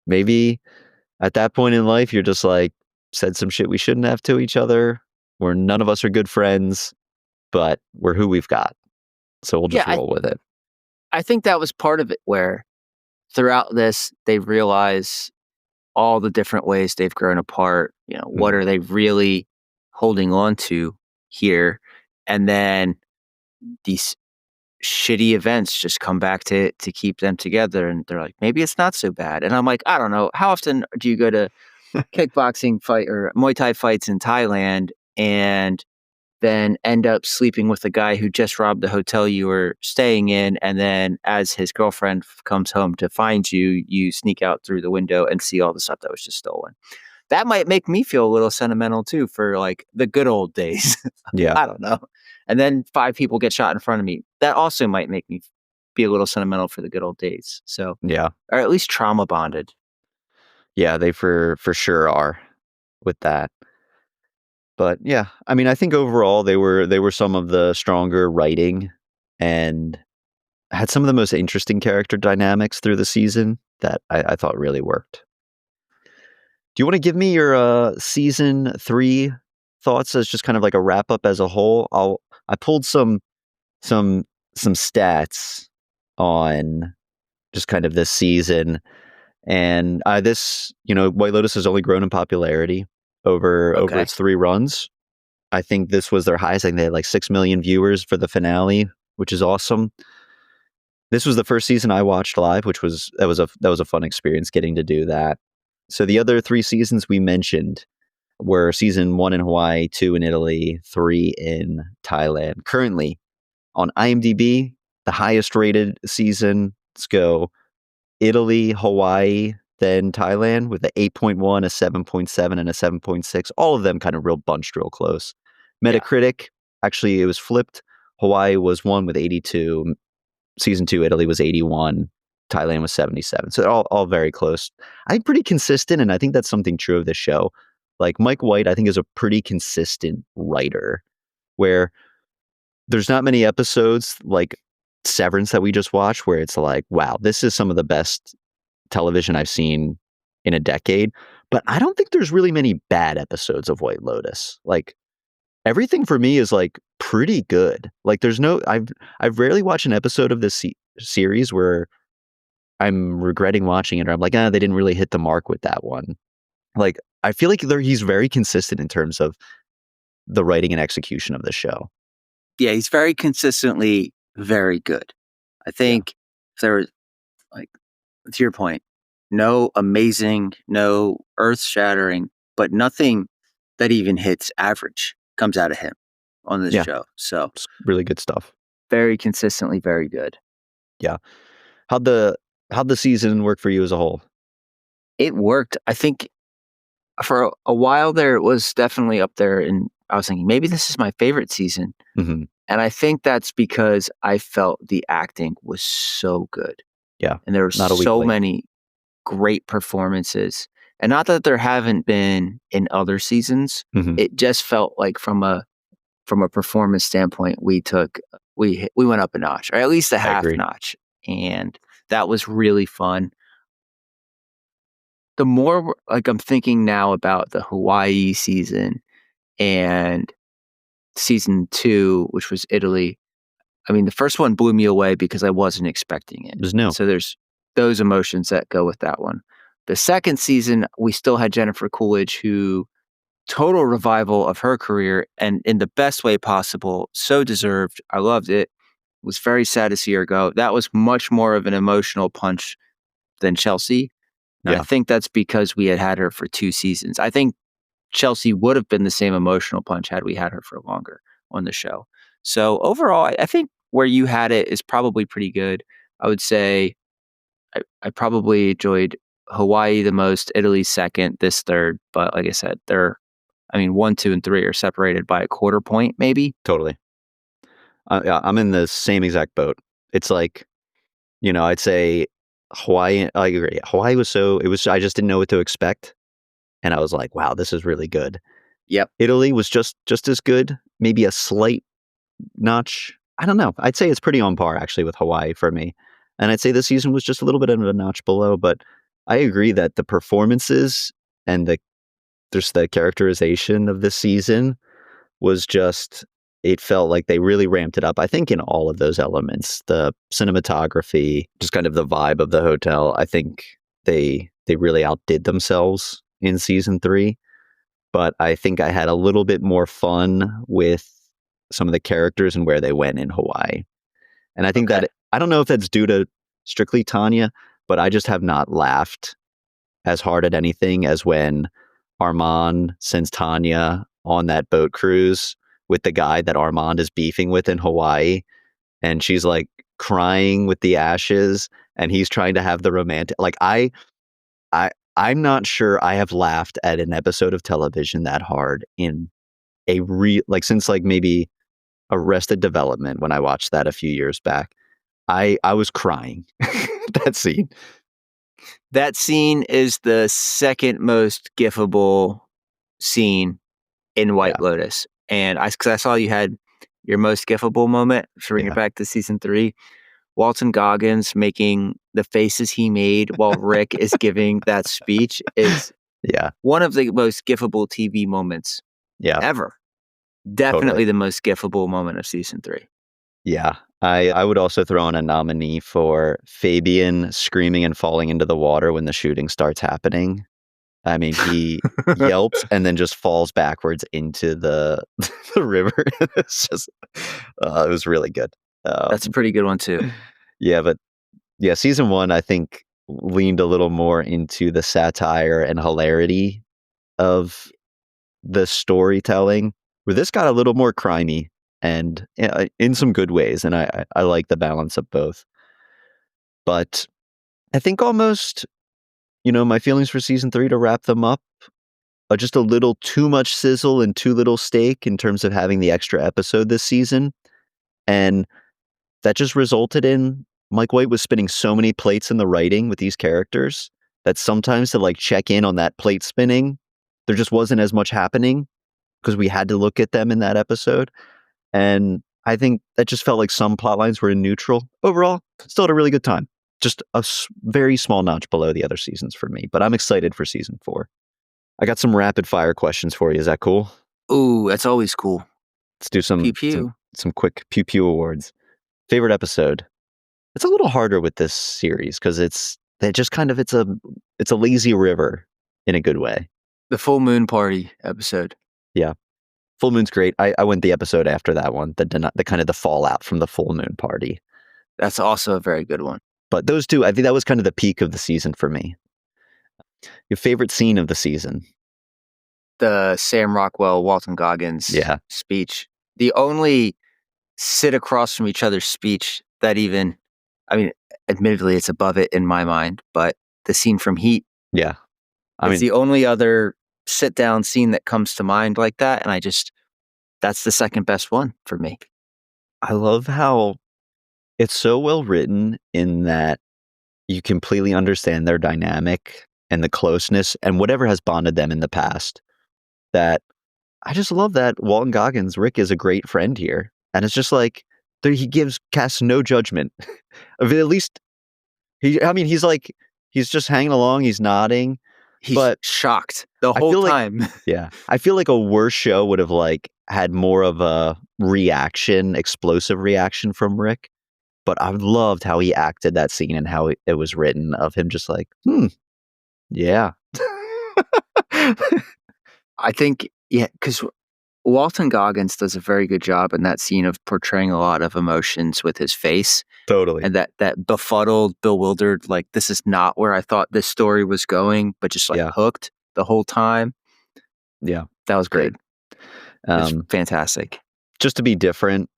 Maybe at that point in life, you're just like, said some shit we shouldn't have to each other. Where none of us are good friends, but we're who we've got. So we'll Yeah, just roll with it. I think that was part of it where throughout this, they realize all the different ways they've grown apart. You know, what Mhm. are they really holding on to here? And then these shitty events just come back to keep them together. And they're like, maybe it's not so bad. And I'm like, I don't know. How often do you go to kickboxing fight or Muay Thai fights in Thailand and then end up sleeping with the guy who just robbed the hotel you were staying in, and then as his girlfriend comes home to find you, you sneak out through the window and see all the stuff that was just stolen. That might make me feel a little sentimental too for like the good old days. Yeah. I don't know. And then 5 people get shot in front of me. That also might make me be a little sentimental for the good old days. So, Yeah. or at least trauma bonded. Yeah. They for sure are with that. But yeah, I mean, I think overall they were some of the stronger writing and had some of the most interesting character dynamics through the season that I thought really worked. Do you want to give me your season 3 thoughts as just kind of like a wrap up as a whole? I pulled some some stats on just kind of this season, and this White Lotus has only grown in popularity over Okay. its 3 runs. I think this was their highest. I think they had like 6 million viewers for the finale, which is awesome. This was the first season I watched live, which was that was a fun experience getting to do that. So the other 3 seasons we mentioned were season 1 in Hawaii, 2 in Italy, 3 in Thailand. Currently on IMDb, the highest rated season. Let's go Italy, Hawaii, then Thailand with a 8.1, a 7.7, and a 7.6. All of them kind of real bunched real close. Yeah. Metacritic, actually, it was flipped. Hawaii was 1 with 82. Season 2, Italy was 81. Thailand was 77. So they're all very close. I think pretty consistent, and I think that's something true of this show. Like Mike White, I think is a pretty consistent writer where there's not many episodes like Severance that we just watched where it's like, wow, this is some of the best television I've seen in a decade. But I don't think there's really many bad episodes of White Lotus. Like everything for me is like pretty good. Like there's no I've rarely watched an episode of this series where I'm regretting watching it or I'm like, they didn't really hit the mark with that one. Like I feel like he's very consistent in terms of the writing and execution of the show. Yeah, he's very consistently very good. I Yeah. think if there was, like, to your point, no amazing, no earth shattering, but nothing that even hits average comes out of him on this Yeah. show. So It's really good stuff. very consistently very good. Yeah. How'd the how'd the season work for you as a whole? It worked. I think for a while there, it was definitely up there. And I was thinking, maybe this is my favorite season. Mhm. And I think that's because I felt the acting was so good. Yeah, And there were not a weak so link. many great performances. And not that there haven't been in other seasons. Mhm. It just felt like from a performance standpoint, we went up a notch, or at least a I half agree. notch. And that was really fun. The more like I'm thinking now about the Hawaii season and season 2, which was Italy. I mean, the first one blew me away because I wasn't expecting it. It was new. So there's those emotions that go with that one. The second season, we still had Jennifer Coolidge, who total revival of her career and in the best way possible. So deserved. I loved it. Was very sad to see her go. That was much more of an emotional punch than Chelsea. And I Yeah, think that's because we had her for 2 seasons. I think Chelsea would have been the same emotional punch had we had her for longer on the show. So overall, I think where you had it is probably pretty good. I would say I probably enjoyed Hawaii the most, Italy second, this third. But like I said, I mean, 1, 2, and 3 are separated by a quarter point, maybe. totally. Yeah, I'm in the same exact boat. It's like, I'd say Hawaii. I agree. Hawaii was I just didn't know what to expect, and I was like, wow, this is really good. Yep. Italy was just as good, maybe a slight notch. I don't know. I'd say it's pretty on par actually with Hawaii for me. And I'd say this season was just a little bit of a notch below, but I agree that the performances and the characterization of this season was just it felt like they really ramped it up. I think in all of those elements, the cinematography, just kind of the vibe of the hotel, I think they really outdid themselves in season 3. But I think I had a little bit more fun with some of the characters and where they went in Hawaii. And I think Okay. that I don't know if that's due to strictly Tanya, but I just have not laughed as hard at anything as when Armand sends Tanya on that boat cruise with the guy that Armand is beefing with in Hawaii. And she's like crying with the ashes and he's trying to have the romantic I I'm not sure I have laughed at an episode of television that hard in since like maybe Arrested Development when I watched that a few years back. I was crying. That scene. That scene is the second most gifable scene in White Yeah, Lotus. And because I saw you had your most gifable moment, to bring it yeah, back to season 3, Walton Goggins making the faces he made while Rick is giving that speech is yeah, one of the most gifable TV moments yeah, ever. totally. Definitely the most gifable moment of season 3. Yeah. I would also throw in a nominee for Fabian screaming and falling into the water when the shooting starts happening. I mean, he yelps and then just falls backwards into the the river. It's just it was really good. That's a Um, pretty good one too. yeah, but yeah, season 1 I think leaned a little more into the satire and hilarity of the storytelling, where this got a little more crimey and in some good ways, and I like the balance of both. But I think almost, my feelings for season 3 to wrap them up are just a little too much sizzle and too little steak in terms of having the extra episode this season, and that just resulted in Mike White was spinning so many plates in the writing with these characters that sometimes to like check in on that plate spinning, there just wasn't as much happening because we had to look at them in that episode. And I think that just felt like some plot lines were in neutral. Overall, still had a really good time. Just a very small notch below the other seasons for me, but I'm excited for season 4. I got some rapid fire questions for you. Is that cool? Ooh, that's always cool. Let's do Pew some pew. some quick pew pew awards. Favorite episode? It's a little harder with this series because it's a lazy river in a good way. The full moon party episode. Yeah. Full Moon's great. I went the episode after that one, the kind of the fallout from the full moon party. That's also a very good one. But those two, I think that was kind of the peak of the season for me. Your favorite scene of the season? The Sam Rockwell, Walton Goggins Yeah. speech. The only sit across from each other's speech that even, I mean, admittedly, it's above it in my mind, but the scene from Heat Yeah. I is mean, the only other sit down scene that comes to mind like that. And that's the second best one for me. I love how it's so well written in that you completely understand their dynamic and the closeness and whatever has bonded them in the past. That I just love that Walton Goggins, Rick, is a great friend here. And it's just like he gives casts no judgment. Of at least he's like he's just hanging along, he's nodding. He's But shocked the I whole feel like time. yeah, I feel like a worse show would have like had more of a reaction, explosive reaction from Rick. But I loved how he acted that scene and how it was written of him just like, yeah. I think, yeah, because Walton Goggins does a very good job in that scene of portraying a lot of emotions with his face. Totally. And that befuddled, bewildered, like, this is not where I thought this story was going, but just like Yeah. hooked the whole time. Yeah. That was great. It's Um, fantastic. just to be different,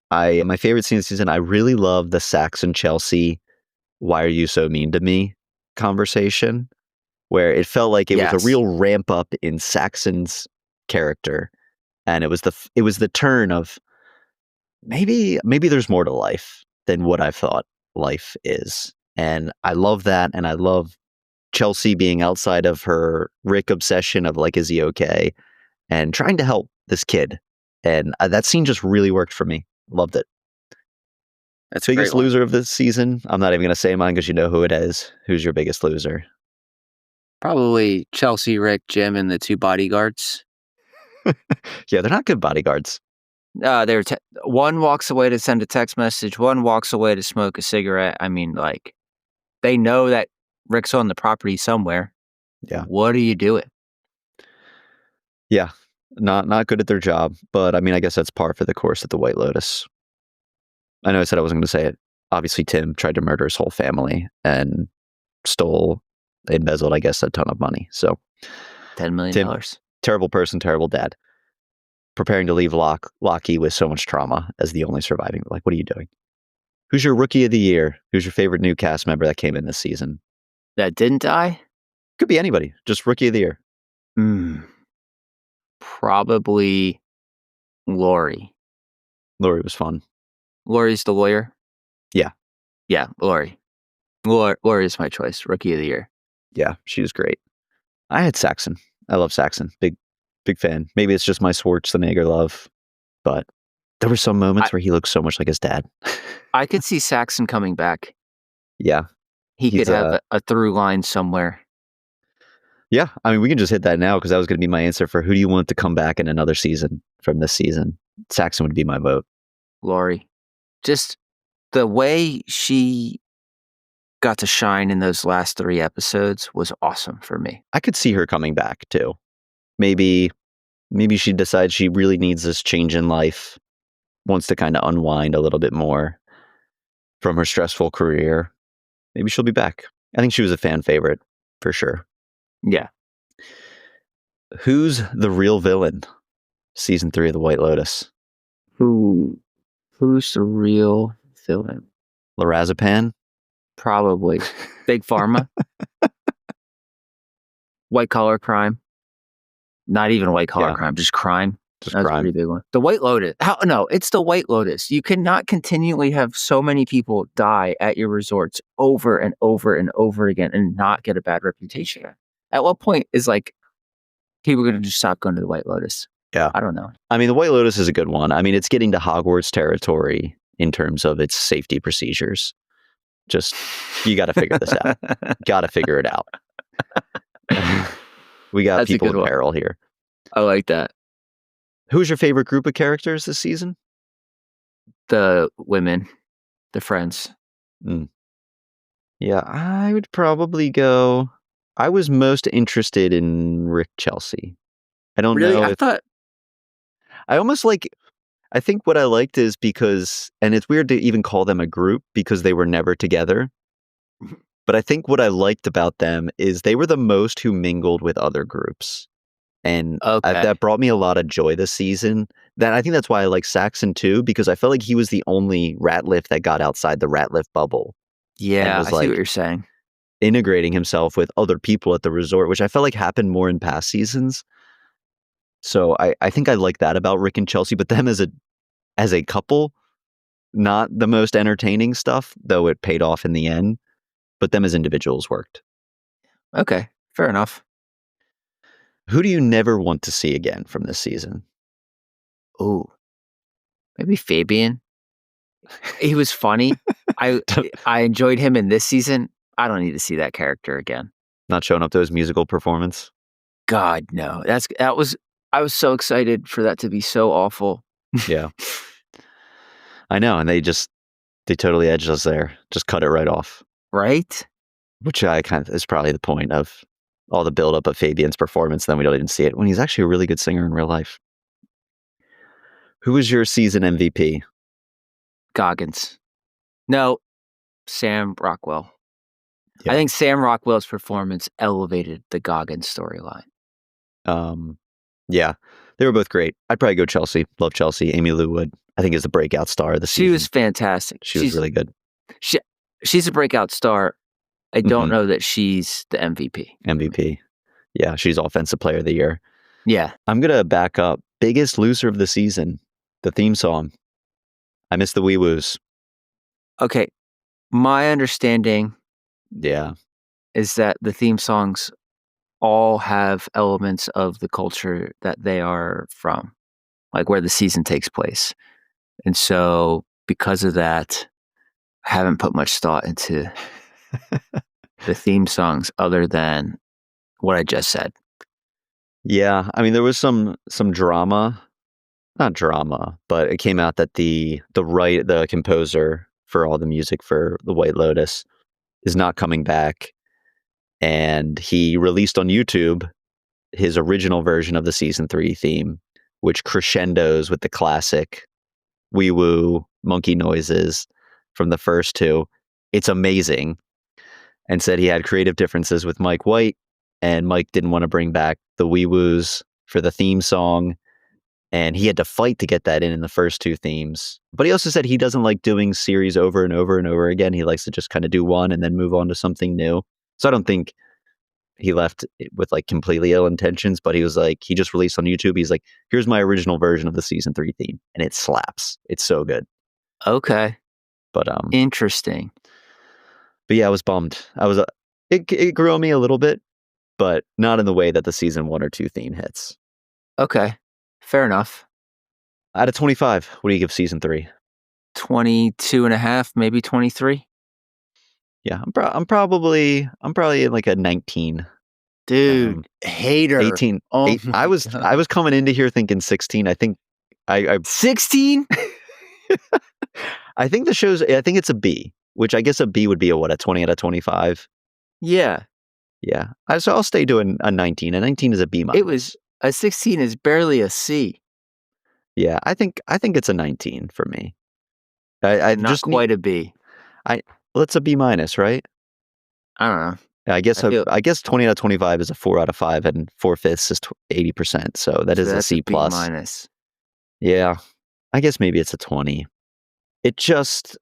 my favorite scene this season, I really love the Saxon Chelsea, "Why are you so mean to me?" conversation, where it felt like it was a Yes. real ramp up in Saxon's character, and it was the turn of maybe there's more to life than what I thought life is, and I love that, and I love Chelsea being outside of her Rick obsession of like, is he okay? And trying to help this kid, and that scene just really worked for me. Loved it. That's a great Biggest one. loser of this season? I'm not even gonna say mine because you know who it is. Who's your biggest loser? Probably Chelsea, Rick, Jim, and the two bodyguards. Yeah, they're not good bodyguards. One walks away to send a text message, one walks away to smoke a cigarette. I mean, like, they know that Rick's on the property somewhere. Yeah. What are you doing? Yeah. Not good at their job, but I mean, I guess that's par for the course at the White Lotus. I know I said I wasn't gonna say it. Obviously, Tim tried to murder his whole family and embezzled, I guess, a ton of money. So, $10 million. Tim, terrible person, terrible dad. Preparing to leave Lockie with so much trauma as the only surviving. Like, what are you doing? Who's your rookie of the year? Who's your favorite new cast member that came in this season? That didn't die? Could be anybody. Just rookie of the year. Probably Lori. Lori was fun. Lori's the lawyer? Yeah. Yeah, Lori. Lori is my choice. Rookie of the year. Yeah, she was great. I had Saxon. I love Saxon. Big fan. Maybe it's just my Schwarzenegger love, but there were some moments where he looked so much like his dad. I could see Saxon coming back. Yeah. He could have a through line somewhere. Yeah, I mean, we can just hit that now because that was going to be my answer for who do you want to come back in another season from this season. Saxon would be my vote. Lori. Just the way she got to shine in those last 3 episodes was awesome for me. I could see her coming back too. Maybe she decides she really needs this change in life, wants to kind of unwind a little bit more from her stressful career. Maybe she'll be back. I think she was a fan favorite for sure. Yeah. Who's the real villain? Season 3 of the White Lotus. Who's the real villain? Lorazepam? Probably. Big Pharma. White collar crime. Not even white collar crime, just crime. Just That's crime. a pretty big one. The White Lotus. No, it's the White Lotus. You cannot continually have so many people die at your resorts over and over and over again and not get a bad reputation. At what point is like people going to just stop going to the White Lotus? Yeah. I don't know. I mean, the White Lotus is a good one. I mean, it's getting to Hogwarts territory in terms of its safety procedures. Just, you got to figure this out. Got to figure it out. We got That's people in peril here. I like that. Who's your favorite group of characters this season? The women, the friends. Yeah, I would probably go. I was most interested in Rick Chelsea. I don't know. I think what I liked is because, and it's weird to even call them a group because they were never together. But I think what I liked about them is they were the most who mingled with other groups. And that brought me a lot of joy this season. I think that's why I like Saxon too, because I felt like he was the only Ratliff that got outside the Ratliff bubble. Yeah, I see what you're saying. Integrating himself with other people at the resort, which I felt like happened more in past seasons. So I think I like that about Rick and Chelsea, but them as a couple, not the most entertaining stuff, though it paid off in the end. But them as individuals worked. Okay, fair enough. Who do you never want to see again from this season? Ooh, maybe Fabian. He was funny. I enjoyed him in this season. I don't need to see that character again. Not showing up to his musical performance? God, no. I was so excited for that to be so awful. Yeah. I know, and they totally edged us there. Just cut it right off. Right? Which is probably the point of all the buildup of Fabian's performance, then we don't even see it, when he's actually a really good singer in real life. Who was your season MVP? Goggins. No, Sam Rockwell. Yeah. I think Sam Rockwell's performance elevated the Goggins storyline. Yeah, they were both great. I'd probably go Chelsea. Love Chelsea. Amy Lou Wood, I think, is the breakout star of the season. She was fantastic. She was really good. She's a breakout star. I don't know that she's the MVP. MVP. Yeah, she's Offensive Player of the Year. Yeah. I'm going to back up. Biggest loser of the season, the theme song. I miss the wee woos. Okay. My understanding is that the theme songs all have elements of the culture that they are from, like where the season takes place. And so because of that, I haven't put much thought into the theme songs other than what I just said. Yeah, I mean, there was some drama, not drama, but it came out that the composer for all the music for the White Lotus is not coming back, and he released on YouTube his original version of the season 3 theme, which crescendos with the classic wee woo monkey noises from the first 2. It's amazing, and said he had creative differences with Mike White, and Mike didn't want to bring back the wee woos for the theme song, and he had to fight to get that in the first 2 themes. But he also said he doesn't like doing series over and over and over again. He likes to just kind of do one and then move on to something new. So I don't think he left with like completely ill intentions, but he was like, he just released on YouTube. He's like, here's my original version of the season 3 theme, and it slaps. It's so good. Okay. But interesting. But yeah, I was bummed. It grew on me a little bit, but not in the way that the season 1 or 2 theme hits. Okay. Fair enough. Out of 25, what do you give season 3? 22 and a half, maybe 23. Yeah, I'm probably like a 19. Dude, hater. 18. Oh, I was coming into here thinking 16. I think I 16? I think it's a B, which I guess a B would be a 20 out of 25. Yeah. Yeah. So I'll stay doing a 19. A 19 is a B minus. A 16 is barely a C. Yeah, I think it's a 19 for me. I not just quite a B. Well, it's a B minus, right? I don't know. I guess 20 out of 25 is a 4 out of 5, and 4/5 is 80%. So that's a C plus. B minus. Yeah, I guess maybe it's a 20. It just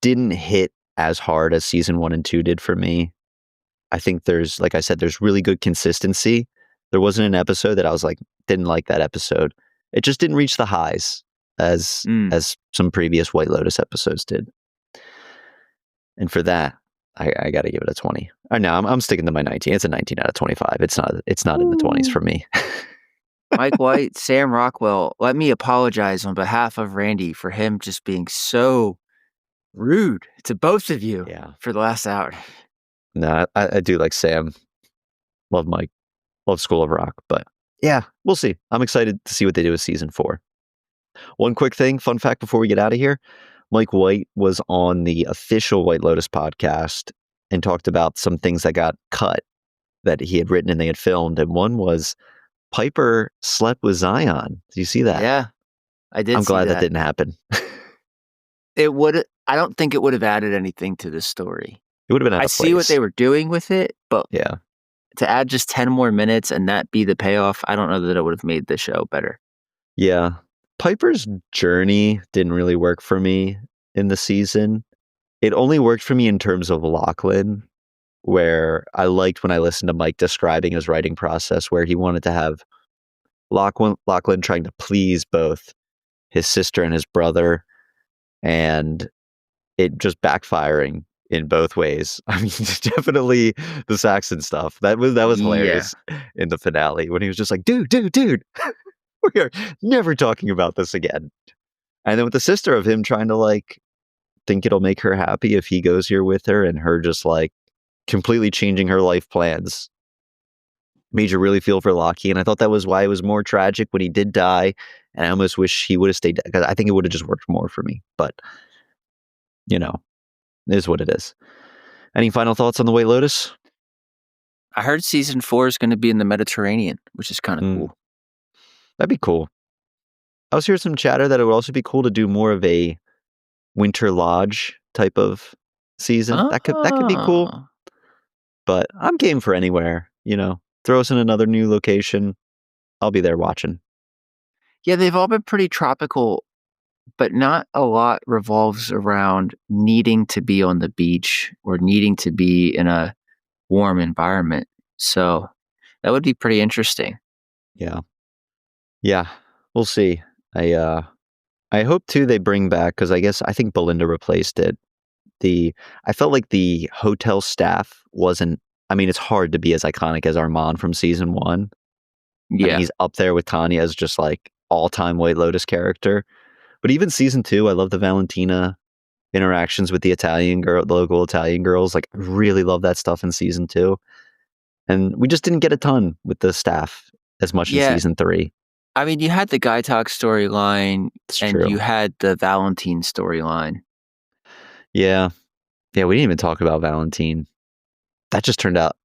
didn't hit as hard as season 1 and 2 did for me. I think like I said, there's really good consistency. There wasn't an episode that I was like, didn't like that episode. It just didn't reach the highs as some previous White Lotus episodes did. And for that, I got to give it a 20. No, I'm sticking to my 19. It's a 19 out of 25. It's not in the 20s for me. Mike White, Sam Rockwell, let me apologize on behalf of Randy for him just being so rude to both of you for the last hour. No, I do like Sam. Love Mike. Love School of Rock. But yeah, we'll see. I'm excited to see what they do with season 4. One quick thing, fun fact before we get out of here. Mike White was on the official White Lotus podcast and talked about some things that got cut that he had written and they had filmed. And one was Piper slept with Zion. Do you see that? Yeah, I did. I'm glad that didn't happen. I don't think it would have added anything to the story. It would have been out of place. I see what they were doing with it, but yeah, to add just 10 more minutes and that be the payoff, I don't know that it would have made the show better. Yeah. Piper's journey didn't really work for me in the season. It only worked for me in terms of Lachlan, where I liked when I listened to Mike describing his writing process, where he wanted to have Lachlan trying to please both his sister and his brother. and it just backfiring in both ways. I mean, definitely the Saxon stuff. That was Yeah. hilarious in the finale when he was just like, dude, we are never talking about this again. And then with the sister of him trying to like think it'll make her happy if he goes here with her, and her just like completely changing her life plans made you really feel for Loki. And I thought that was why it was more tragic when he did die. And I almost wish he would have stayed, because I think it would have just worked more for me. But you know, it is what it is. Any final thoughts on the White Lotus? I heard season 4 is going to be in the Mediterranean, which is kind of Mm, cool. that'd be cool. I was hearing some chatter that it would also be cool to do more of a winter lodge type of season. That could be cool. Oh. But I'm game for anywhere. Throw us in another new location. I'll be there watching. Yeah, they've all been pretty tropical, but not a lot revolves around needing to be on the beach or needing to be in a warm environment. So that would be pretty interesting. Yeah, yeah. We'll see. I hope too they bring back, because I think Belinda replaced it. I felt like the hotel staff wasn't. I mean, it's hard to be as iconic as Armand from season 1. I mean, Yeah. he's up there with Tanya as just like all-time White Lotus character. But even season 2, I love the Valentina interactions with the local Italian girls. Like, I really love that stuff in season 2. And we just didn't get a ton with the staff as much in Yeah. season 3. I mean, you had the Guy Talk storyline It's and true. you had the Valentine storyline. Yeah. Yeah, we didn't even talk about Valentine. That just turned out,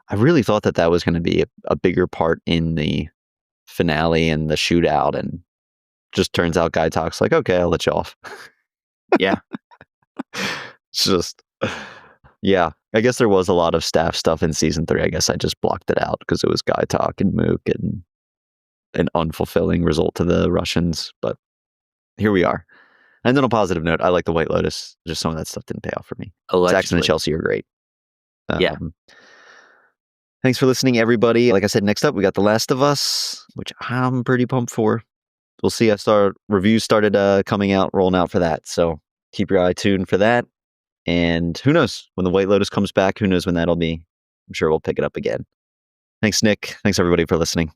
I really thought that was going to be a bigger part in the finale and the shootout, and just turns out Guy Talk's like, okay, I'll let you off. Yeah. It's just, yeah. I guess there was a lot of staff stuff in season 3. I guess I just blocked it out because it was Guy Talk and Mook and an unfulfilling result to the Russians. But here we are. And on a positive note, I like the White Lotus. Just some of that stuff didn't pay off for me. Saxon and Allegedly. Chelsea are great. Yeah. Thanks for listening, everybody. Like I said, next up, we got The Last of Us, which I'm pretty pumped for. We'll see. Reviews started coming out, rolling out for that. So keep your eye tuned for that. And who knows when the White Lotus comes back? Who knows when that'll be? I'm sure we'll pick it up again. Thanks, Nick. Thanks, everybody, for listening.